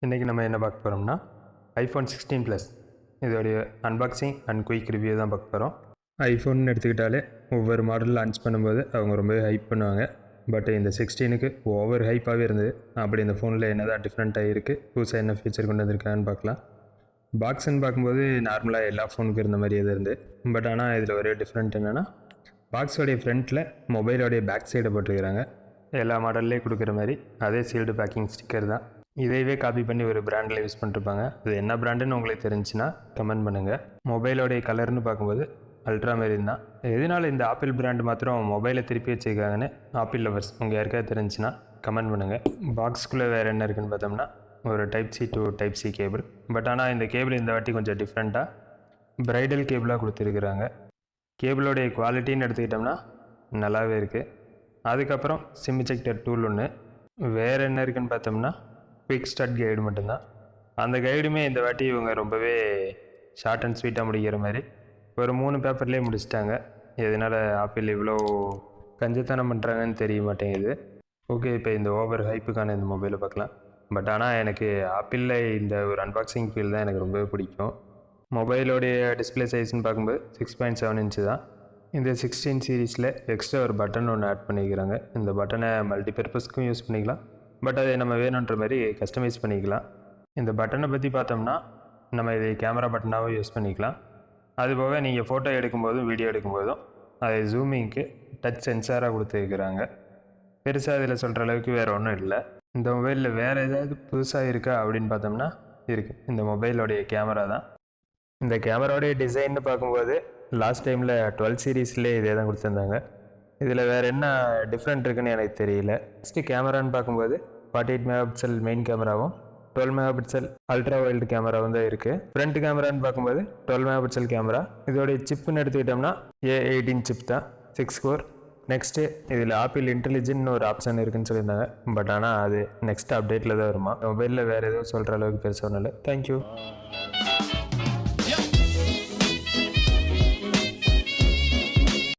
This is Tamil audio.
இன்றைக்கி நம்ம என்ன பார்க்க போகிறோம்னா ஐஃபோன் 16 ப்ளஸ் இதோடைய அன்பாக்சிங் அண்ட் குயிக் ரிவ்யூ தான் பார்க்க போகிறோம். ஐஃபோன் எடுத்துக்கிட்டாலே ஒவ்வொரு மாடல் லான்ச் பண்ணும்போது அவங்க ரொம்பவே ஹைப் பண்ணுவாங்க. பட் இந்த 16க்கு ஓவர் ஹைப்பாகவே இருந்தது. அப்படி இந்த ஃபோனில் என்ன தான் டிஃப்ரெண்ட்டாக இருக்குது, புதுசாக என்ன ஃபீச்சர் கொண்டு வந்திருக்காங்கன்னு பார்க்கலாம். பாக்ஸ்ன்னு பார்க்கும்போது நார்மலாக எல்லா ஃபோனுக்கும் இருந்த மாதிரியே தான் இருந்து. பட் ஆனால் இதில் ஒரே டிஃப்ரெண்ட் என்னென்னா, பாக்ஸோடைய ஃப்ரண்ட்டில் மொபைலோடைய பேக் சைடை போட்டிருக்கிறாங்க. எல்லா மாடல்லே கொடுக்குற மாதிரி அதே சீல்டு பேக்கிங் ஸ்டிக்கர் தான். இதையவே காப்பி பண்ணி ஒரு பிராண்டில் யூஸ் பண்ணிருப்பாங்க. அது என்ன பிராண்டுன்னு உங்களுக்கு தெரிஞ்சுன்னா கமெண்ட் பண்ணுங்கள். மொபைலோடைய கலர்னு பார்க்கும்போது அல்ட்ரா மெரின் தான். எதனால் இந்த ஆப்பிள் பிராண்டு மாத்திரம் மொபைலை திருப்பி வச்சுருக்காங்கன்னு ஆப்பிள் லவர்ஸ் உங்கள் யாருக்காவது தெரிஞ்சுன்னா கமெண்ட் பண்ணுங்கள். பாக்ஸ்குள்ளே வேறு என்ன இருக்குதுன்னு பார்த்தோம்னா ஒரு type C to type C cable. But ஆனால் இந்த கேபிள் இந்த வாட்டி கொஞ்சம் டிஃப்ரெண்ட்டாக ப்ரைடல் கேபிளாக கொடுத்துருக்குறாங்க. கேபிளோடைய குவாலிட்டின்னு எடுத்துக்கிட்டோம்னா நல்லாவே இருக்குது. அதுக்கப்புறம் சிம் எஜெக்டர் டூல் ஒன்று. வேறு என்ன இருக்குதுன்னு பார்த்தோம்னா குயிக் ஸ்டார்ட் கைடு மட்டும்தான். அந்த கைடுமே இந்த வாட்டி இவங்க ரொம்பவே ஷார்ட் அண்ட் ஸ்வீட்டாக முடிக்கிற மாதிரி ஒரு 3 பேப்பர்லேயே முடிச்சிட்டாங்க. எதனால் ஆப்பிள் இவ்வளோ கஞ்சத்தனம் பண்ணுறாங்கன்னு தெரிய மாட்டேங்குது. ஓகே, இப்போ இந்த ஓவர் ஹைப்புக்கான இந்த மொபைலை பார்க்கலாம். பட் ஆனால் எனக்கு ஆப்பிளில் இந்த ஒரு அன்பாக்சிங் ஃபீல் தான் எனக்கு ரொம்பவே பிடிக்கும். மொபைலோடைய டிஸ்பிளே சைஸ்ன்னு பார்க்கும்போது 6.7 இன்ச்சு தான். இந்த 16 சீரீஸில் எக்ஸ்ட்ரா ஒரு பட்டன் ஒன்று ஆட் பண்ணிக்கிறாங்க. இந்த பட்டனை மல்டிபர்பஸ்க்கும் யூஸ் பண்ணிக்கலாம். பட் அதை நம்ம வேணுன்ற மாதிரி கஸ்டமைஸ் பண்ணிக்கலாம். இந்த பட்டனை பற்றி பார்த்தோம்னா நம்ம இதை கேமரா பட்டனாகவும் யூஸ் பண்ணிக்கலாம். அதுபோக நீங்கள் ஃபோட்டோ எடுக்கும்போதும் வீடியோ எடுக்கும்போதும் அதை ஜூமிங்க்கு டச் சென்சாராக கொடுத்துருக்குறாங்க. பெருசாக இதில் சொல்கிற அளவுக்கு வேறு ஒன்றும் இல்லை. இந்த மொபைலில் வேறு ஏதாவது புதுசாக இருக்கா அப்படின்னு பார்த்தோம்னா இருக்குது. இந்த மொபைலோடைய கேமரா தான். இந்த கேமராவுடைய டிசைன்னு பார்க்கும்போது லாஸ்ட் டைமில் 12 சீரீஸ்லேயே இதே தான் கொடுத்துருந்தாங்க. இதில் வேறு என்ன டிஃப்ரெண்ட் இருக்குதுன்னு எனக்கு தெரியல. நெக்ஸ்ட்டு கேமரான்னு பார்க்கும்போது 48 மெகா பிக்சல் மெயின் கேமராவும் 12 மெகா பிக்சல் அல்ட்ரா வைல்டு கேமராவும் தான் இருக்குது. ஃப்ரண்ட் கேமரான்னு பார்க்கும்போது 12 மெகா பிக்சல் கேமரா. இதோடைய சிப்புன்னு எடுத்துக்கிட்டோம்னா A18 சிப் தான், 6 கோர். நெக்ஸ்ட்டு இதில் ஆப்பிள் இன்டெலிஜென்ட்னு ஒரு ஆப்ஷன் இருக்குதுன்னு சொல்லியிருந்தாங்க. பட் ஆனால் அது நெக்ஸ்ட் அப்டேட்டில் தான் வருமா. மொபைலில் வேறு எதுவும் சொல்கிற அளவுக்கு பெருசாக ஒன்றும் இல்லை. தேங்க்யூ.